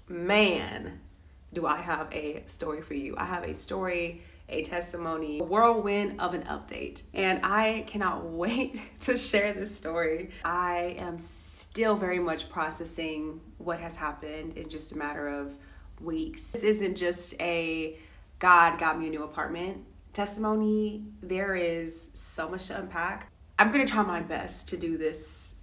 Man, do I have a story for you. I have a story, a testimony, a whirlwind of an update. And I cannot wait to share this story. I am still very much processing what has happened in just a matter of weeks. This isn't just a God got me a new apartment testimony. There is so much to unpack. I'm going to try my best to do this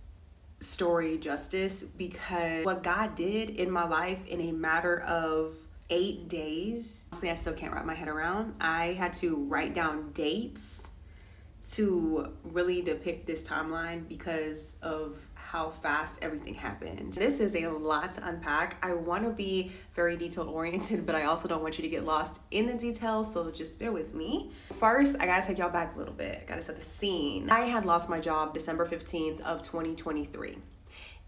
story justice because what God did in my life in a matter of 8 days, honestly, I still can't wrap my head around. I had to write down dates to really depict this timeline because of how fast everything happened. This is a lot to unpack. I want to be very detail oriented, but I also don't want you to get lost in the details, so just bear with me. First, I gotta take y'all back a little bit. I gotta set the scene. I had lost my job December 15th of 2023.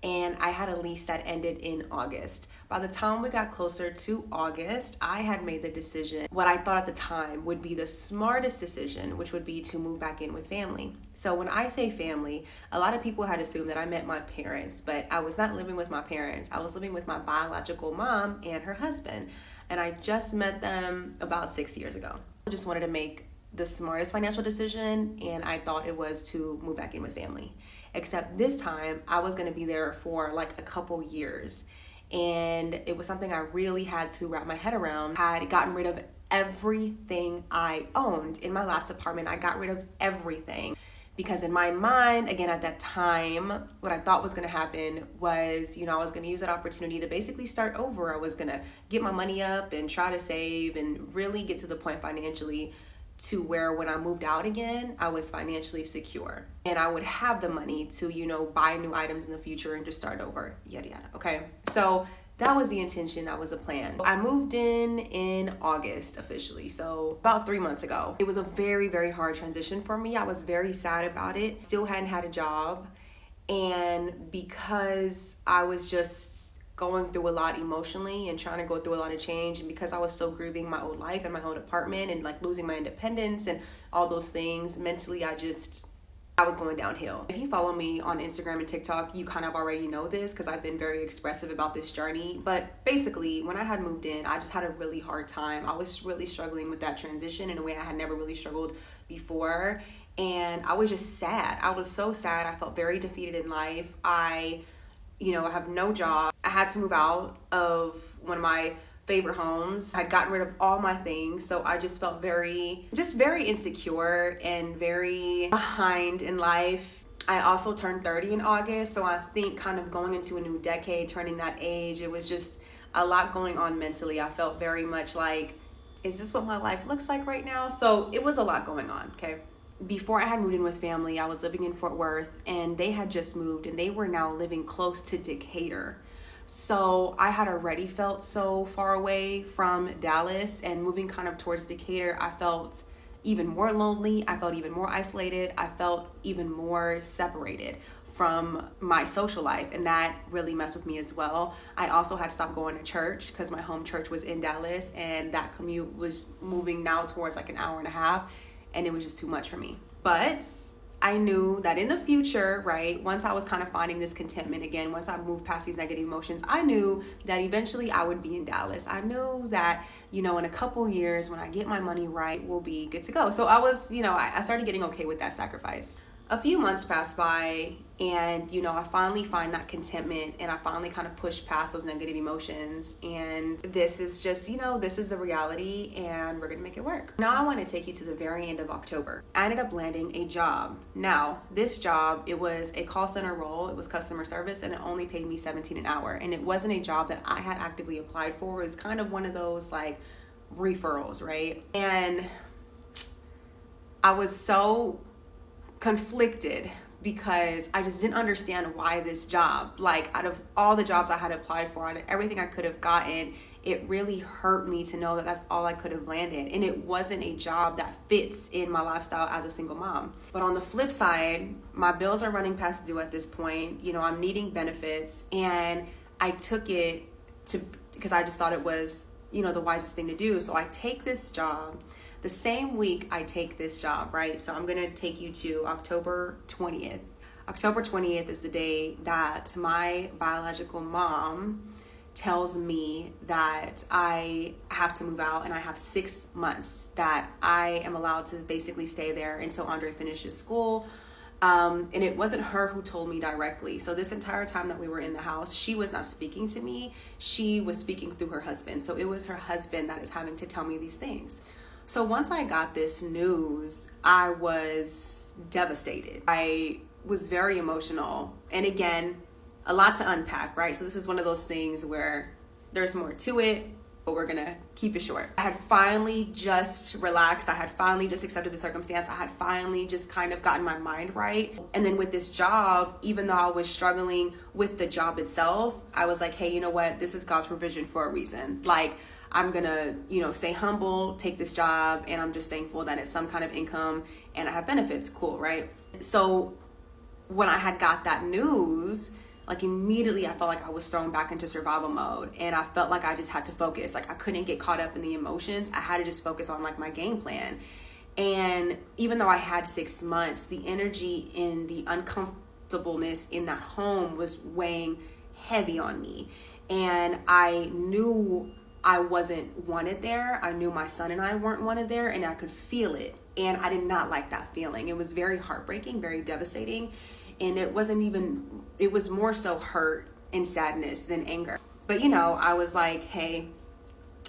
And I had a lease that ended in August. By the time we got closer to August, I had made the decision, what I thought at the time would be the smartest decision, which would be to move back in with family. So when I say family, a lot of people had assumed that I meant my parents, but I was not living with my parents. I was living with my biological mom and her husband. And I just met them about 6 years ago. I just wanted to make the smartest financial decision, and I thought it was to move back in with family. Except this time, I was gonna be there for like a couple years. And it was something I really had to wrap my head around. I had gotten rid of everything I owned. In my last apartment, I got rid of everything. Because in my mind, again, at that time, what I thought was gonna happen was, I was gonna use that opportunity to basically start over. I was gonna get my money up and try to save and really get to the point financially to where when I moved out again, I was financially secure and I would have the money to, buy new items in the future and just start over, yada, yada. Okay. So that was the intention. That was a plan. I moved in August officially. So about 3 months ago. It was a very, very hard transition for me. I was very sad about it. Still hadn't had a job. And because I was just going through a lot emotionally and trying to go through a lot of change, and because I was still grieving my old life and my old apartment and like losing my independence and all those things, mentally I was going downhill. If you follow me on Instagram and TikTok, you kind of already know this because I've been very expressive about this journey. But basically, when I had moved in, I just had a really hard time. I was really struggling with that transition in a way I had never really struggled before. And I was just sad. I was so sad. I felt very defeated in life. I have no job. I had to move out of one of my favorite homes. I'd gotten rid of all my things. So I just felt very insecure and very behind in life. I also turned 30 in August. So I think kind of going into a new decade, turning that age, it was just a lot going on mentally. I felt very much like, is this what my life looks like right now? So it was a lot going on, okay? Before I had moved in with family, I was living in Fort Worth and they had just moved and they were now living close to Decatur. So I had already felt so far away from Dallas, and moving kind of towards Decatur, I felt even more lonely. I felt even more isolated. I felt even more separated from my social life, and that really messed with me as well. I also had stopped going to church because my home church was in Dallas, and that commute was moving now towards like an hour and a half, and it was just too much for me. But I knew that in the future, right, once I was kind of finding this contentment again, once I moved past these negative emotions, I knew that eventually I would be in Dallas. I knew that, in a couple years when I get my money right, we'll be good to go. So I was, I started getting okay with that sacrifice. A few months passed by and, I finally find that contentment and I finally kind of push past those negative emotions. And this is just, this is the reality and we're going to make it work. Now I want to take you to the very end of October. I ended up landing a job. Now, this job, it was a call center role. It was customer service and it only paid me $17 an hour. And it wasn't a job that I had actively applied for. It was kind of one of those like referrals, right? And I was so conflicted because I just didn't understand why this job, like out of all the jobs I had applied for and everything I could have gotten, it really hurt me to know that that's all I could have landed. And it wasn't a job that fits in my lifestyle as a single mom. But on the flip side, my bills are running past due at this point. I'm needing benefits, and I took it because I just thought it was, the wisest thing to do. So I take this job. The same week I take this job, right? So I'm going to take you to October 20th. October 20th is the day that my biological mom tells me that I have to move out, and I have 6 months that I am allowed to basically stay there until Andre finishes school. And it wasn't her who told me directly. So this entire time that we were in the house, she was not speaking to me. She was speaking through her husband. So it was her husband that is having to tell me these things. So once I got this news, I was devastated. I was very emotional. And again, a lot to unpack, right? So this is one of those things where there's more to it, but we're gonna keep it short. I had finally just relaxed. I had finally just accepted the circumstance. I had finally just kind of gotten my mind right. And then with this job, even though I was struggling with the job itself, I was like, hey, you know what? This is God's provision for a reason. Like, I'm gonna, stay humble, take this job, and I'm just thankful that it's some kind of income and I have benefits. Cool, right? So when I had got that news, like immediately I felt like I was thrown back into survival mode, and I felt like I just had to focus. Like I couldn't get caught up in the emotions. I had to just focus on like my game plan. And even though I had 6 months, the energy and the uncomfortableness in that home was weighing heavy on me. And I knew I wasn't wanted there. I knew my son and I weren't wanted there, and I could feel it. And I did not like that feeling. It was very heartbreaking, very devastating. And it was more so hurt and sadness than anger. But I was like, hey,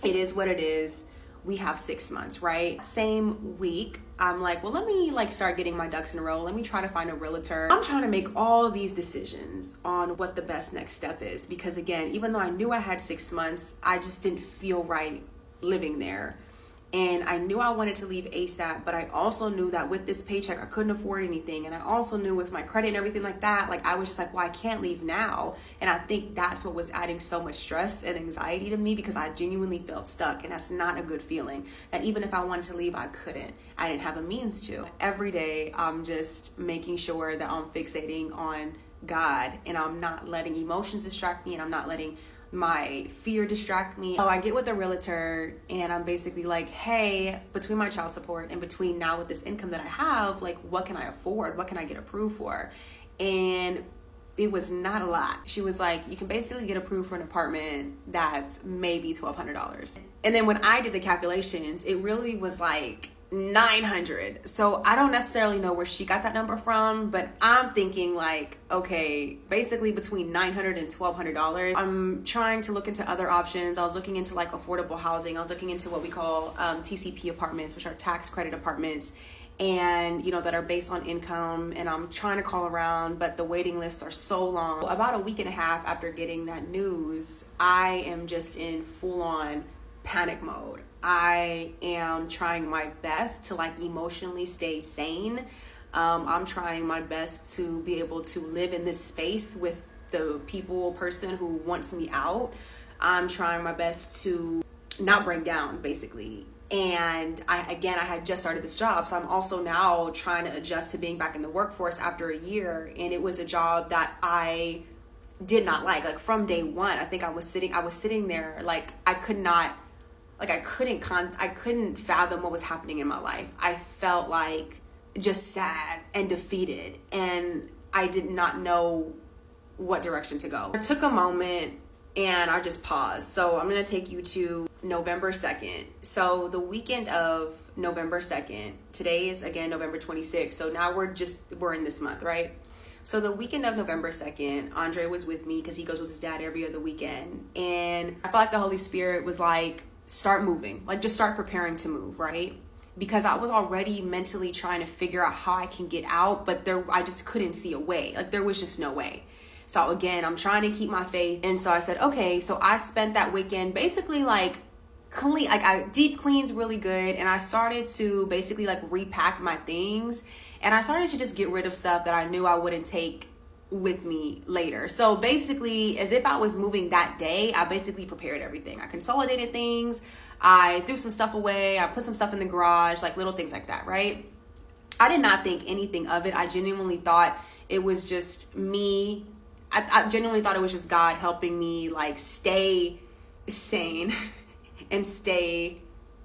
it is what it is. We have 6 months, right? Same week, I'm like, well, let me start getting my ducks in a row. Let me try to find a realtor. I'm trying to make all these decisions on what the best next step is. Because again, even though I knew I had 6 months, I just didn't feel right living there. And I knew I wanted to leave ASAP, but I also knew that with this paycheck, I couldn't afford anything. And I also knew with my credit and everything like that, I was just like, well, I can't leave now. And I think that's what was adding so much stress and anxiety to me, because I genuinely felt stuck. And that's not a good feeling, that even if I wanted to leave, I couldn't. I didn't have a means to. Every day, I'm just making sure that I'm fixating on God, and I'm not letting emotions distract me, and I'm not letting my fear distract me. So I get with a realtor, and I'm basically like, hey, between my child support and between now with this income that I have, what can I afford? What can I get approved for? And it was not a lot. She was like, you can basically get approved for an apartment that's maybe $1,200. And then when I did the calculations, it really was like $900. So I don't necessarily know where she got that number from, but I'm thinking okay, basically between $900 and $1,200. I'm trying to look into other options. I was looking into affordable housing. I was looking into what we call TCP apartments, which are tax credit apartments, and that are based on income. And I'm trying to call around, but the waiting lists are so long. About a week and a half after getting that news, I am just in full-on panic mode. I am trying my best to emotionally stay sane. I'm trying my best to be able to live in this space with the person who wants me out. I'm trying my best to not break down, basically. And I had just started this job, so I'm also now trying to adjust to being back in the workforce after a year. And it was a job that I did not like from day one. I think I was sitting there I couldn't fathom what was happening in my life. I felt just sad and defeated, and I did not know what direction to go. I took a moment and I just paused. So I'm going to take you to November 2nd. So the weekend of November 2nd, today is again November 26th. So now we're in this month, right? So the weekend of November 2nd, Andre was with me because he goes with his dad every other weekend. And I felt like the Holy Spirit was start moving, just start preparing to move, right? Because I was already mentally trying to figure out how I can get out, but I just couldn't see a way. There was just no way. So again, I'm trying to keep my faith. And so I said, okay, so I spent that weekend basically clean, I deep cleans really good. And I started to basically repack my things. And I started to just get rid of stuff that I knew I wouldn't take with me later. So basically, as if I was moving that day, I basically prepared everything. I consolidated things. I threw some stuff away. I put some stuff in the garage, little things like that, right? I did not think anything of it. I genuinely thought it was just me. I genuinely thought it was just God helping me stay sane and stay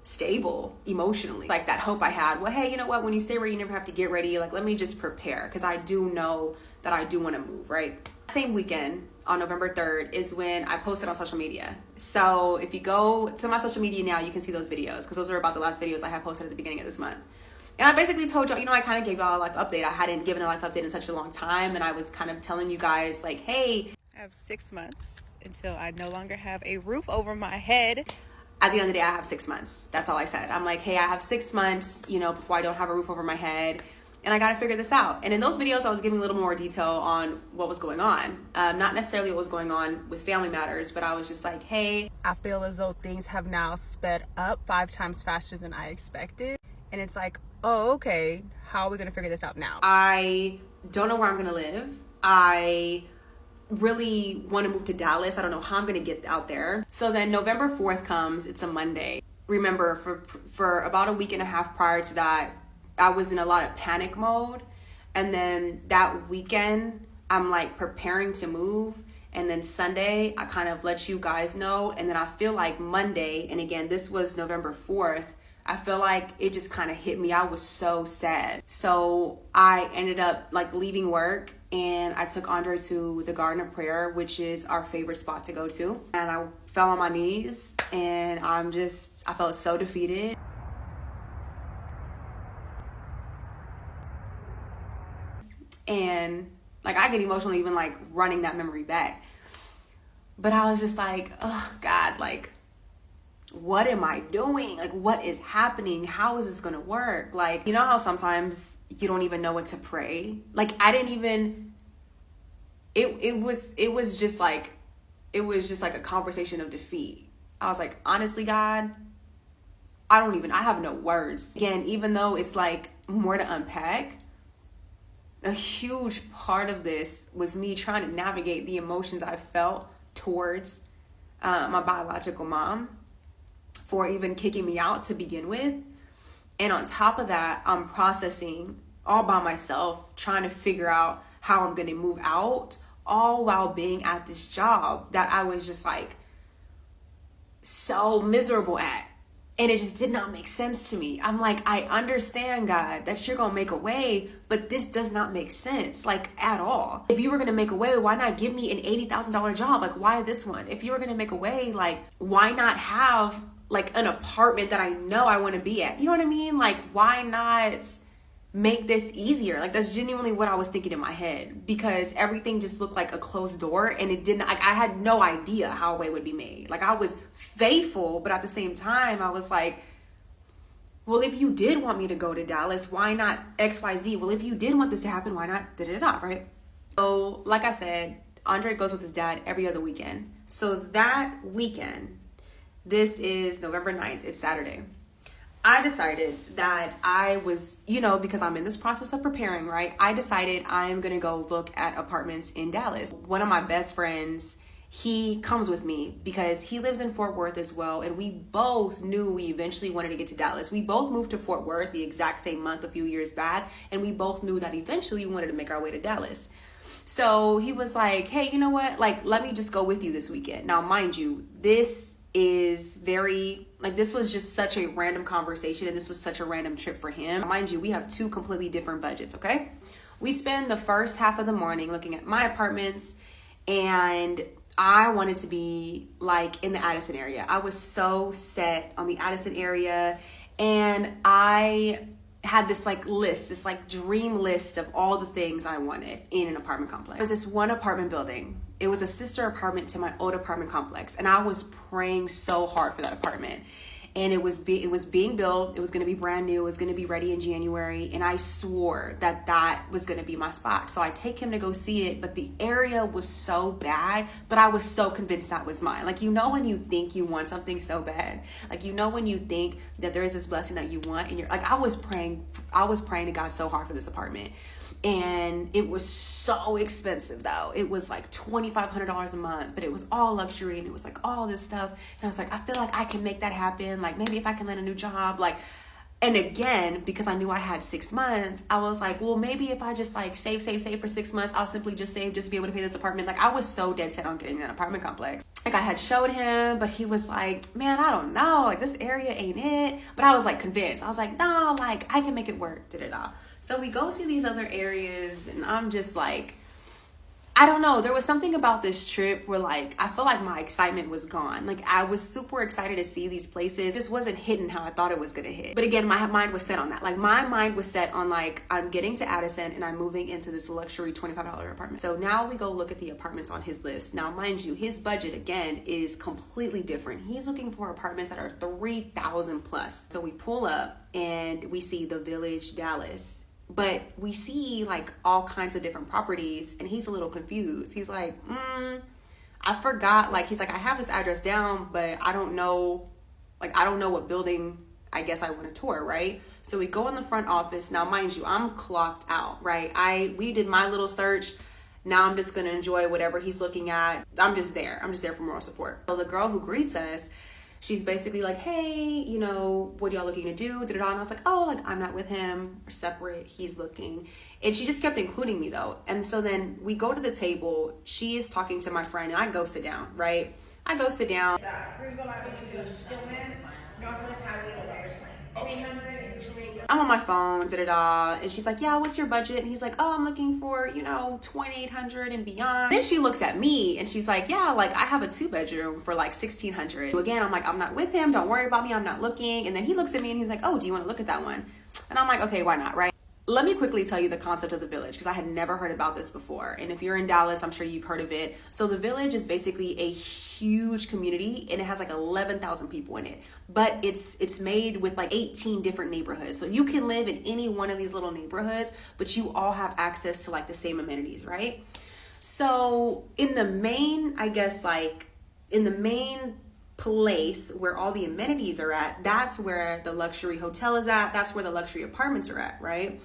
stable emotionally. That hope I had, well, hey, you know what? When you stay ready, you never have to get ready. Let me just prepare, because I do know that I do want to move, right? Same weekend, on November 3rd is when I posted on social media. So if you go to my social media now, you can see those videos, because those are about the last videos I had posted at the beginning of this month. And I basically told y'all, I kind of gave y'all a life update. I hadn't given a life update in such a long time, and I was kind of telling you guys like, hey, I have 6 months until I no longer have a roof over my head. At the end of the day, I have 6 months. That's all I said. I'm like, hey, I have 6 months, before I don't have a roof over my head. And I got to figure this out. And in those videos, I was giving a little more detail on what was going on. Not necessarily what was going on with family matters, but I was just like, hey, I feel as though things have now sped up 5 times faster than I expected. And it's like, oh, okay, how are we going to figure this out now? I don't know where I'm going to live. I really want to move to Dallas. I don't know how I'm going to get out there. So then November 4th comes. It's a Monday. Remember, for about a week and a half prior to that, I was in a lot of panic mode. And then that weekend, I'm like preparing to move. And then Sunday, I kind of let you guys know. And then I feel like Monday, and again, this was November 4th, I feel like it just kind of hit me. I was so sad. So I ended up like leaving work, and I took Andre to the Garden of Prayer, which is our favorite spot to go to. And I fell on my knees, and I felt so defeated. And like I get emotional even like running that memory back. But I was just like, oh God, like, what am I doing? Like, what is happening? How is this gonna work? Like, you know how sometimes you don't even know what to pray? Like, I didn't even, it was just like a conversation of defeat. I was like, honestly, God, I have no words. Again, even though it's like more to unpack, a huge part of this was me trying to navigate the emotions I felt towards my biological mom for even kicking me out to begin with. And on top of that, I'm processing all by myself, trying to figure out how I'm going to move out, all while being at this job that I was just like so miserable at. And it just did not make sense to me. I'm like, I understand, God, that you're going to make a way, but this does not make sense, like, at all. If you were going to make a way, why not give me an $80,000 job? Like, why this one? If you were going to make a way, like, why not have, like, an apartment that I know I want to be at? You know what I mean? Like, why not make this easier? Like, that's genuinely what I was thinking in my head, because everything just looked like a closed door, and it didn't, like, I had no idea how a way would be made. Like, I was faithful, but at the same time, I was like, well, if you did want me to go to Dallas, why not XYZ? Well, if you did want this to happen, why not da-da-da, right? So, like I said, Andre goes with his dad every other weekend. So that weekend, this is November 9th, it's Saturday, I decided that I was, because I'm in this process of preparing, right? I decided I'm going to go look at apartments in Dallas. One of my best friends, he comes with me because he lives in Fort Worth as well. And we both knew we eventually wanted to get to Dallas. We both moved to Fort Worth the exact same month a few years back. And we both knew that eventually we wanted to make our way to Dallas. So he was like, hey, you know what? Like, let me just go with you this weekend. Now, mind you, this is this was just such a random conversation, and this was such a random trip for him. Mind you, we have 2 completely different budgets, okay? We spend the first half of the morning looking at my apartments, and I wanted to be like in the Addison area. I was so set on the Addison area, and I had this dream list of all the things I wanted in an apartment complex. There was this one apartment building. It was a sister apartment to my old apartment complex, and I was praying so hard for that apartment. And it was being built. It was going to be brand new. It was going to be ready in January, and I swore that was going to be my spot. So I take him to go see it, but the area was so bad, but I was so convinced that was mine. Like, when you think you want something so bad, like, when you think that there is this blessing that you want, and you're like, I was praying to God so hard for this apartment. And it was so expensive though. It was like $2,500 a month, but it was all luxury, and it was like all this stuff. And I was like, I feel like I can make that happen. Like, maybe if I can land a new job, like, and again, because I knew I had 6 months, I was like, well, maybe if I just like save for 6 months, I'll simply just save just to be able to pay this apartment. Like, I was so dead set on getting an apartment complex. Like, I had showed him, but he was like, man, I don't know. Like, this area ain't it. But I was like convinced. I was like, no, like, I can make it work. Da-da-da. So we go see these other areas, and I'm just like, I don't know. There was something about this trip where like, I feel like my excitement was gone. Like I was super excited to see these places. It just wasn't hitting how I thought it was going to hit. But again, my mind was set on that. Like my mind was set on like, I'm getting to Addison and I'm moving into this luxury $25 apartment. So now we go look at the apartments on his list. Now, mind you, his budget again is completely different. He's looking for apartments that are 3,000 plus. So we pull up and we see the Village Dallas. But we see like all kinds of different properties and he's a little confused. He's like, I forgot. Like, he's like, I have this address down, but I don't know what building I guess I want to tour, right? So we go in the front office. Now, mind you, I'm clocked out, right? We did my little search. Now I'm just going to enjoy whatever he's looking at. I'm just there for moral support. So the girl who greets us, she's basically like, hey, you know, what are y'all looking to do? And I was like, oh, like I'm not with him. We're separate. He's looking. And she just kept including me though. And so then we go to the table. She is talking to my friend and I go sit down, right? I go sit down. I'm on my phone, and she's like, yeah, what's your budget? And he's like, oh, I'm looking for, you know, 2,800 and beyond. Then she looks at me and she's like, yeah, like I have a 2-bedroom for like 1,600. Again, I'm like, I'm not with him. Don't worry about me. I'm not looking. And then he looks at me and he's like, oh, do you want to look at that one? And I'm like, okay, why not, right? Let me quickly tell you the concept of the Village because I had never heard about this before. And if you're in Dallas, I'm sure you've heard of it. So the Village is basically a huge community and it has like 11,000 people in it. But it's made with like 18 different neighborhoods. So you can live in any one of these little neighborhoods, but you all have access to like the same amenities, right? So in the main, I guess like in the main place where all the amenities are at, that's where the luxury hotel is at, that's where the luxury apartments are at, right?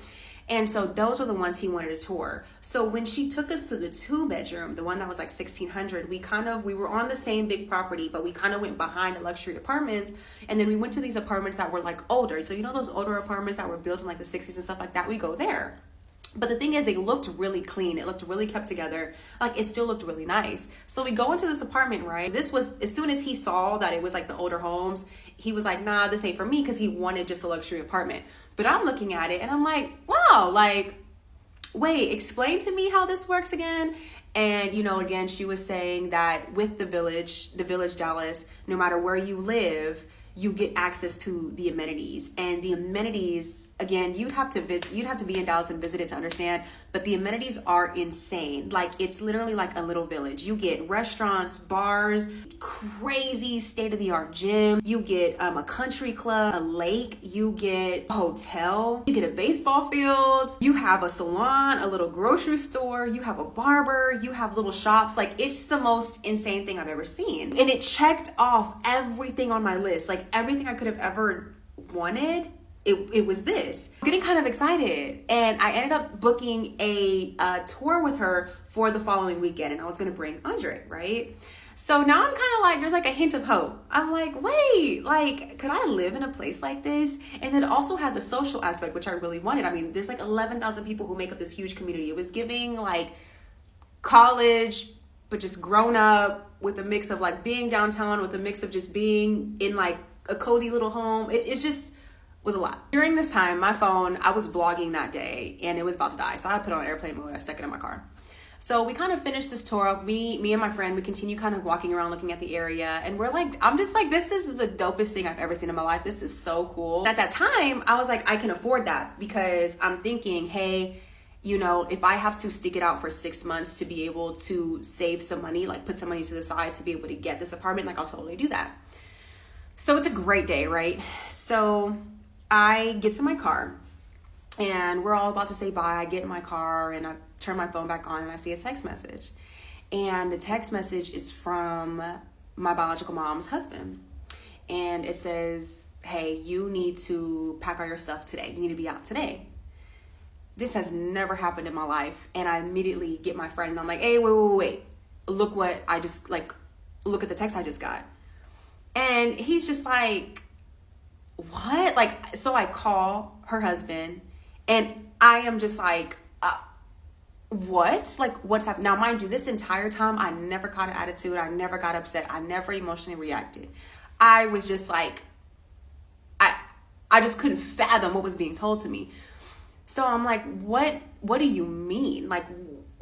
And so those are the ones he wanted to tour. So when she took us to the 2-bedroom, the one that was like 1,600, we were on the same big property, but we kind of went behind the luxury apartments. And then we went to these apartments that were like older. So you know those older apartments that were built in like the 60s and stuff like that, we go there. But the thing is, they looked really clean. It looked really kept together. Like, it still looked really nice. So we go into this apartment, right? This was, as soon as he saw that it was like the older homes, he was like, nah, this ain't for me, because he wanted just a luxury apartment. But I'm looking at it and I'm like, wow, like, wait, explain to me how this works again. And, you know, again, she was saying that with the Village Dallas, no matter where you live, you get access to the amenities. And the amenities, again, you'd have to be in Dallas and visit it to understand, but the amenities are insane. Like, it's literally like a little village. You get restaurants, bars, crazy state-of-the-art gym. You get a country club, a lake. You get a hotel. You get a baseball field. You have a salon, a little grocery store. You have a barber. You have little shops. Like, it's the most insane thing I've ever seen. And it checked off everything on my list. Like, everything I could have ever wanted. It was this. Getting kind of excited, and I ended up booking a tour with her for the following weekend, and I was going to bring Andre, right? So now I'm kind of like, there's like a hint of hope. I'm like, wait, like, could I live in a place like this? And then also had the social aspect, which I really wanted. I mean, there's like 11,000 people who make up this huge community. It was giving like college, but just grown up, with a mix of like being downtown, with a mix of just being in like a cozy little home. It's just was a lot. During this time, my phone, I was vlogging that day and it was about to die. So I put it on airplane mode. I stuck it in my car. So we kind of finished this tour up. Me and my friend, we continue kind of walking around looking at the area. And we're like, I'm just like, this is the dopest thing I've ever seen in my life. This is so cool. And at that time, I was like, I can afford that, because I'm thinking, hey, you know, if I have to stick it out for 6 months to be able to save some money, like put some money to the side to be able to get this apartment, like I'll totally do that. So it's a great day, right? So I get to my car and we're all about to say bye. I get in my car and I turn my phone back on and I see a text message. And the text message is from my biological mom's husband. And it says, hey, you need to pack all your stuff today. You need to be out today. This has never happened in my life. And I immediately get my friend and I'm like, hey, wait. Look what I just, like, look at the text I just got. And he's just like, what? Like, so I call her husband and I am just like, what? Like, what's happening? Now, mind you, this entire time, I never caught an attitude. I never got upset. I never emotionally reacted. I was just like, I just couldn't fathom what was being told to me. So I'm like, what do you mean? Like,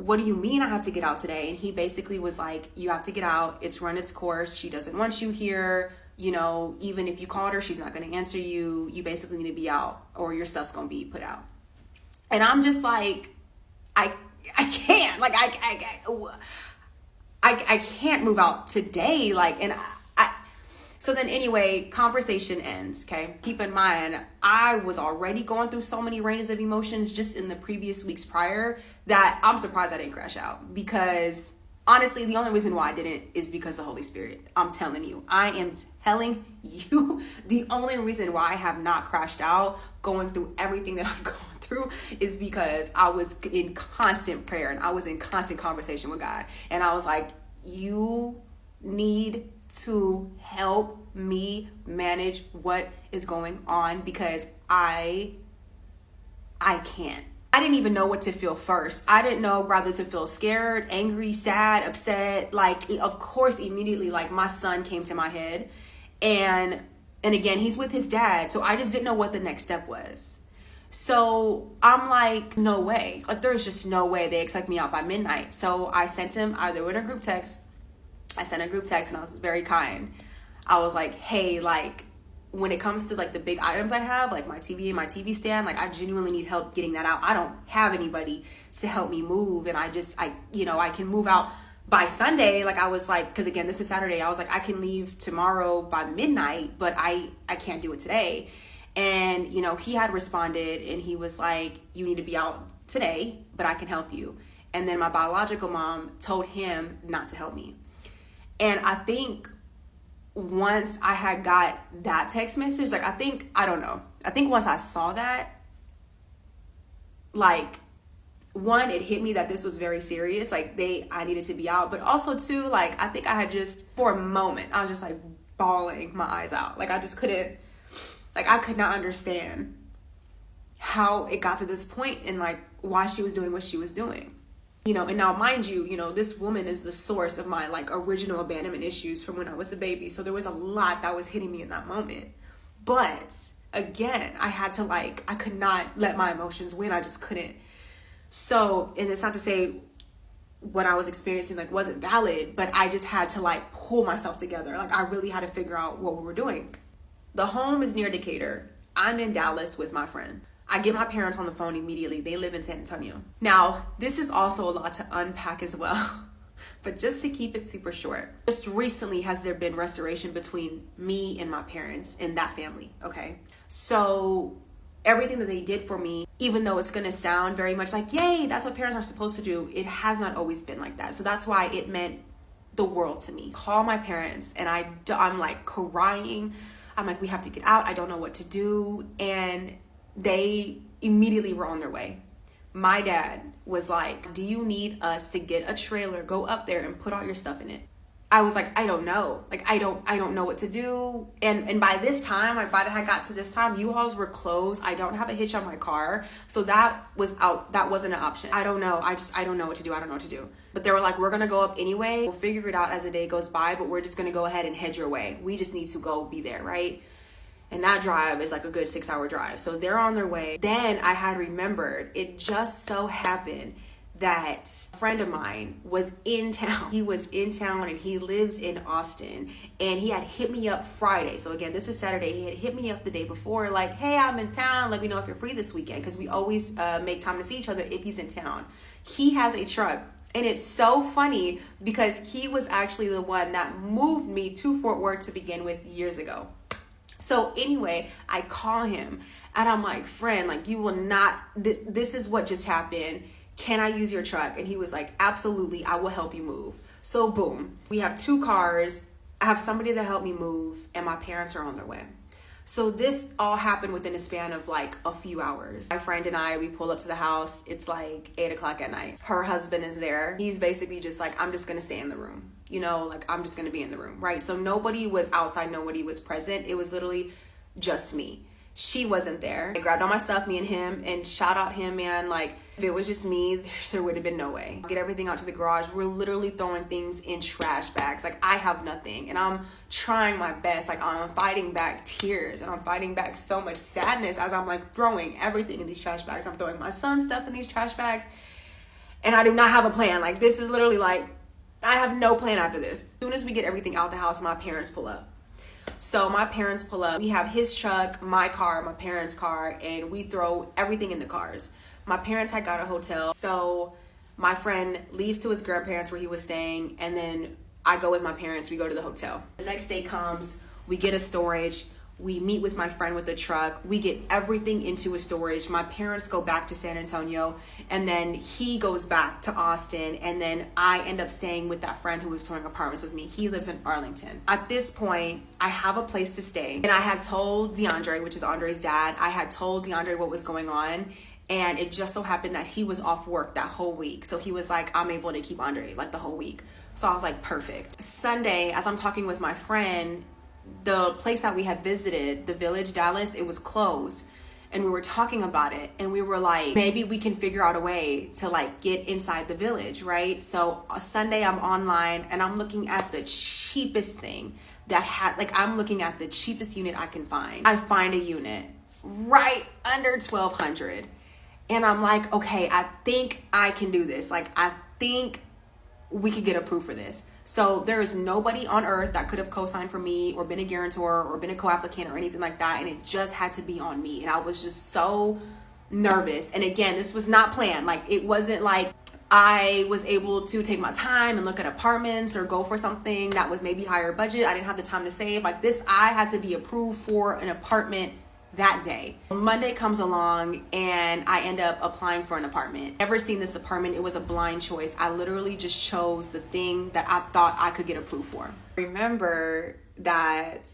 what do you mean I have to get out today? And he basically was like, you have to get out. It's run its course. She doesn't want you here. You know, even if you called her, she's not going to answer you. You basically need to be out or your stuff's going to be put out. And I'm just like, I can't. Like, I can't move out today. Like, and so then anyway, conversation ends, okay? Keep in mind, I was already going through so many ranges of emotions just in the previous weeks prior that I'm surprised I didn't crash out. Because honestly, the only reason why I didn't is because the Holy Spirit. I'm telling you. I am telling you the only reason why I have not crashed out going through everything that I've gone through is because I was in constant prayer and I was in constant conversation with God. And I was like, you need to help me manage what is going on because I can't. I didn't even know what to feel first. I didn't know whether to feel scared, angry, sad, upset. Like, of course, immediately, like, my son came to my head. And again, he's with his dad. So I just didn't know what the next step was. So I'm like, no way. Like, there's just no way they expect me out by midnight. So I sent him either in a group text. I sent a group text and I was very kind. I was like, hey, like, when it comes to like the big items I have, like my TV and my TV stand, like I genuinely need help getting that out. I don't have anybody to help me move. And I can move out by Sunday. Like I was like, because again, this is Saturday. I was like, I can leave tomorrow by midnight, but I can't do it today. And, you know, he had responded and he was like, you need to be out today, but I can help you. And then my biological mom told him not to help me. And I think once I had got that text message, like, I don't know. I think once I saw that, like, one, it hit me that this was very serious. Like, I needed to be out. But also, two, like, I think I had just, for a moment, I was just, like, bawling my eyes out. Like, I just couldn't, like, I could not understand how it got to this point and, like, why she was doing what she was doing. You know, and now mind you, you know, this woman is the source of my like original abandonment issues from when I was a baby. So there was a lot that was hitting me in that moment. But again, I had to I could not let my emotions win. I just couldn't. So, and it's not to say what I was experiencing like wasn't valid, but I just had to like pull myself together. Like I really had to figure out what we were doing. The home is near Decatur. I'm in Dallas with my friend. I get my parents on the phone immediately. They live in San Antonio. Now, this is also a lot to unpack as well, but just to keep it super short, just recently has there been restoration between me and my parents and that family, okay? So everything that they did for me, even though it's going to sound very much like, yay, that's what parents are supposed to do, it has not always been like that. So that's why it meant the world to me. Call my parents and I'm like crying. I'm like, we have to get out. I don't know what to do. And they immediately were on their way. My dad was like, do you need us to get a trailer, go up there and put all your stuff in it? I was like, I don't know. Like, I don't know what to do. And by this time, like by the time I got to this time, U-Hauls were closed. I don't have a hitch on my car. So that was out. That wasn't an option. I don't know. I don't know what to do. I don't know what to do. But they were like, we're going to go up anyway. We'll figure it out as the day goes by, but we're just going to go ahead and head your way. We just need to go be there, right? And that drive is like a good 6-hour drive. So they're on their way. Then I had remembered, it just so happened that a friend of mine was in town. He was in town and he lives in Austin. And he had hit me up Friday. So again, this is Saturday. He had hit me up the day before like, hey, I'm in town. Let me know if you're free this weekend. Because we always make time to see each other if he's in town. He has a truck. And it's so funny because he was actually the one that moved me to Fort Worth to begin with years ago. So anyway, I call him and I'm like, friend, like you will not, this is what just happened. Can I use your truck? And he was like, absolutely, I will help you move. So boom, we have 2 cars. I have somebody to help me move and my parents are on their way. So this all happened within a span of like a few hours. My friend and I, we pull up to the house. It's like 8:00 at night. Her husband is there. He's basically just like, I'm just going to stay in the room. You know, like I'm just going to be in the room, right? So nobody was outside. Nobody was present. It was literally just me. She wasn't there. I grabbed all my stuff, me and him, and shout out him, man. Like if it was just me, there would have been no way. Get everything out to the garage. We're literally throwing things in trash bags. Like I have nothing and I'm trying my best. Like I'm fighting back tears and I'm fighting back so much sadness as I'm like throwing everything in these trash bags. I'm throwing my son's stuff in these trash bags. and I do not have a plan. Like, this is literally like, I have no plan after this. As soon as we get everything out the house, my parents pull up. So my parents pull up. We have his truck, my car, my parents' car, and we throw everything in the cars. My parents had got a hotel. So my friend leaves to his grandparents where he was staying, and then I go with my parents. We go to the hotel. The next day comes, we get a storage. We meet with my friend with the truck. We get everything into a storage. My parents go back to San Antonio, and then he goes back to Austin, and then I end up staying with that friend who was touring apartments with me. He lives in Arlington. At this point, I have a place to stay, and I had told DeAndre, which is Andre's dad, I had told DeAndre what was going on, and it just so happened that he was off work that whole week. So he was like, I'm able to keep Andre like the whole week. So I was like, perfect. Sunday, as I'm talking with my friend, the place that we had visited, the Village, Dallas, it was closed. And we were talking about it, and we were like, maybe we can figure out a way to like get inside the Village, right? So Sunday I'm online and I'm looking at the cheapest thing that had, like, I'm looking at the cheapest unit I can find. I find a unit right under $1,200. And I'm like, okay, I think I can do this. Like, I think we could get approved for this. So there is nobody on earth that could have co-signed for me or been a guarantor or been a co-applicant or anything like that. And it just had to be on me. And I was just so nervous. And again, this was not planned. Like, it wasn't like I was able to take my time and look at apartments or go for something that was maybe higher budget. I didn't have the time to save. Like this, I had to be approved for an apartment that day. Monday comes along and I end up applying for an apartment. Never seen this apartment. It was a blind choice. I literally just chose the thing that I thought I could get approved for. Remember that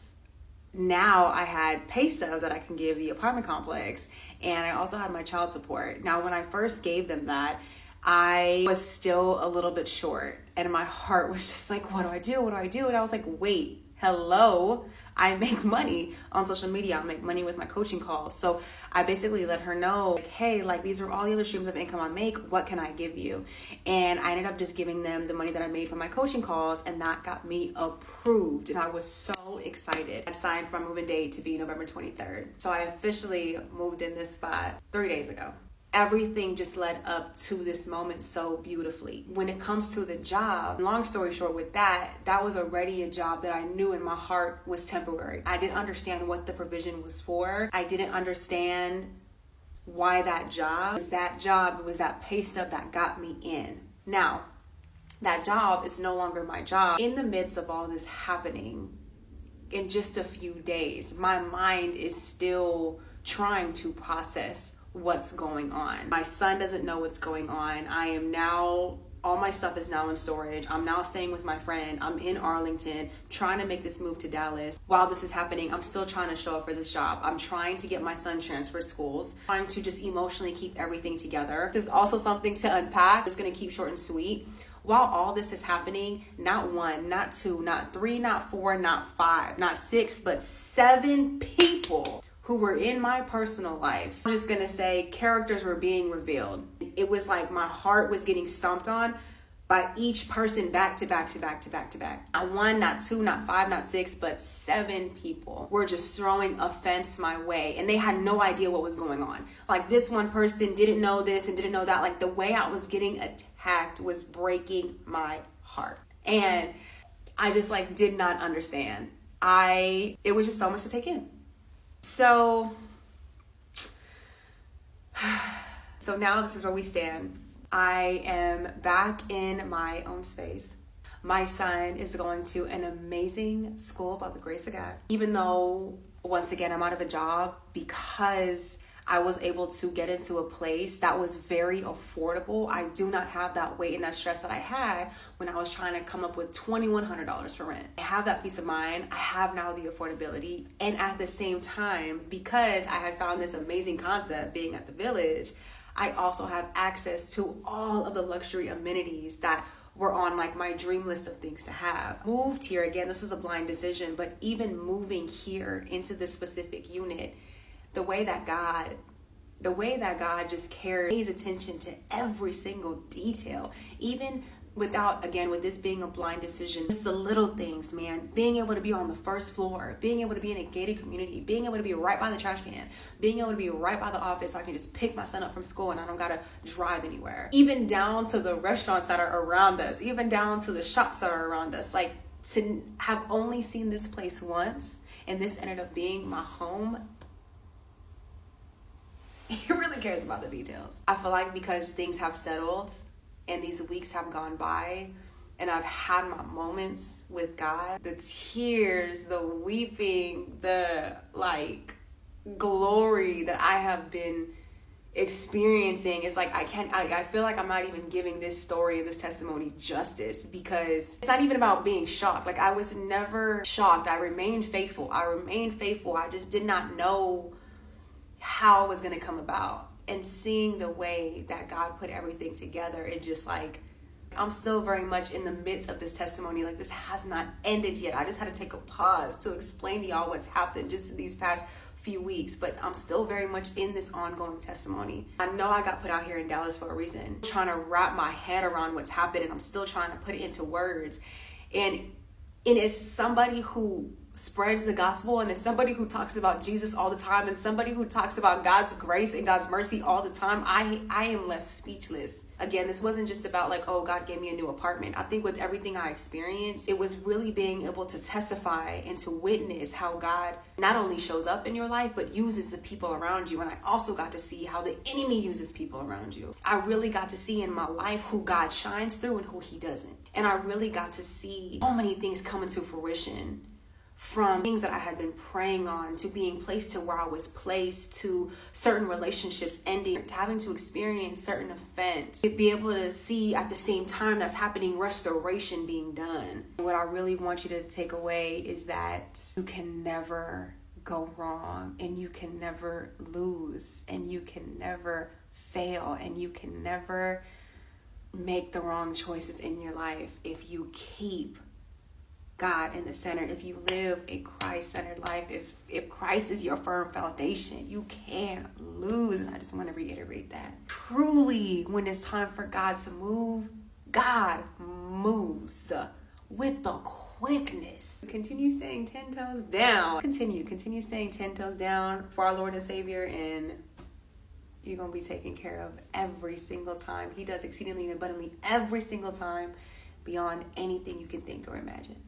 now I had pay stubs that I can give the apartment complex, and I also had my child support. Now, when I first gave them that, I was still a little bit short, and my heart was just like, what do I do? What do I do? And I was like, wait, hello, I make money on social media. I make money with my coaching calls. So I basically let her know, like, hey, like, these are all the other streams of income I make. What can I give you? And I ended up just giving them the money that I made from my coaching calls, and that got me approved. And I was so excited. I signed for my move-in date to be November 23rd. So I officially moved in this spot 3 days ago. Everything just led up to this moment so beautifully. When it comes to the job, long story short with that was already a job that I knew in my heart was temporary. I didn't understand what the provision was for. I didn't understand why that job was that pay stub that got me in. Now, that job is no longer my job. In the midst of all this happening, in just a few days, my mind is still trying to process what's going on. My son doesn't know what's going on. All my stuff is now in storage. I'm now staying with my friend. I'm in Arlington trying to make this move to Dallas. While this is happening, I'm still trying to show up for this job. I'm trying to get my son transferred schools, trying to just emotionally keep everything together. This is also something to unpack. I'm just gonna keep short and sweet. While all this is happening, not one, not two, not three, not four, not five, not six, but 7 people who were in my personal life. I'm just gonna say characters were being revealed. It was like my heart was getting stomped on by each person back to back to back to back to back. Not one, not two, not five, not six, but 7 people were just throwing offense my way, and they had no idea what was going on. Like, this one person didn't know this and didn't know that. Like, the way I was getting attacked was breaking my heart. And I just like did not understand. It was just so much to take in. So now this is where we stand. I am back in my own space. My son is going to an amazing school by the grace of God. Even though, once again, I'm out of a job, because I was able to get into a place that was very affordable. I do not have that weight and that stress that I had when I was trying to come up with $2,100 for rent. I have that peace of mind. I have now the affordability. And at the same time, because I had found this amazing concept being at the Village, I also have access to all of the luxury amenities that were on like my dream list of things to have. Moved here, again, this was a blind decision, but even moving here into this specific unit, the way that God just pays attention to every single detail, even without, again, with this being a blind decision, it's the little things, man. Being able to be on the first floor, being able to be in a gated community, being able to be right by the trash can, being able to be right by the office so I can just pick my son up from school and I don't gotta drive anywhere. Even down to the restaurants that are around us, even down to the shops that are around us. Like, to have only seen this place once and this ended up being my home, he really cares about the details. I feel like because things have settled and these weeks have gone by and I've had my moments with God, the tears, the weeping, the like glory that I have been experiencing is like, I feel like I'm not even giving this story, this testimony justice, because it's not even about being shocked. Like, I was never shocked. I remained faithful. I just did not know how it was going to come about. And seeing the way that God put everything together, it just like, I'm still very much in the midst of this testimony. Like, this has not ended yet. I just had to take a pause to explain to y'all what's happened just in these past few weeks, but I'm still very much in this ongoing testimony. I know I got put out here in Dallas for a reason. I'm trying to wrap my head around what's happened, and I'm still trying to put it into words. And as somebody who spreads the gospel, and as somebody who talks about Jesus all the time, and somebody who talks about God's grace and God's mercy all the time, I am left speechless. Again, this wasn't just about like, oh, God gave me a new apartment. I think with everything I experienced, it was really being able to testify and to witness how God not only shows up in your life, but uses the people around you. And I also got to see how the enemy uses people around you. I really got to see in my life who God shines through and who he doesn't. And I really got to see so many things come into fruition, from things that I had been praying on, to being placed to where I was placed, to certain relationships ending, to having to experience certain offense, to be able to see at the same time that's happening restoration being done. What I really want you to take away is that you can never go wrong, and you can never lose, and you can never fail, and you can never make the wrong choices in your life if you keep God in the center. If you live a Christ-centered life, if Christ is your firm foundation, you can't lose. And I just want to reiterate that. Truly, when it's time for God to move, God moves with the quickness. Continue staying 10 toes down. Continue staying 10 toes down for our Lord and Savior, and you're going to be taken care of every single time. He does exceedingly and abundantly every single time, beyond anything you can think or imagine.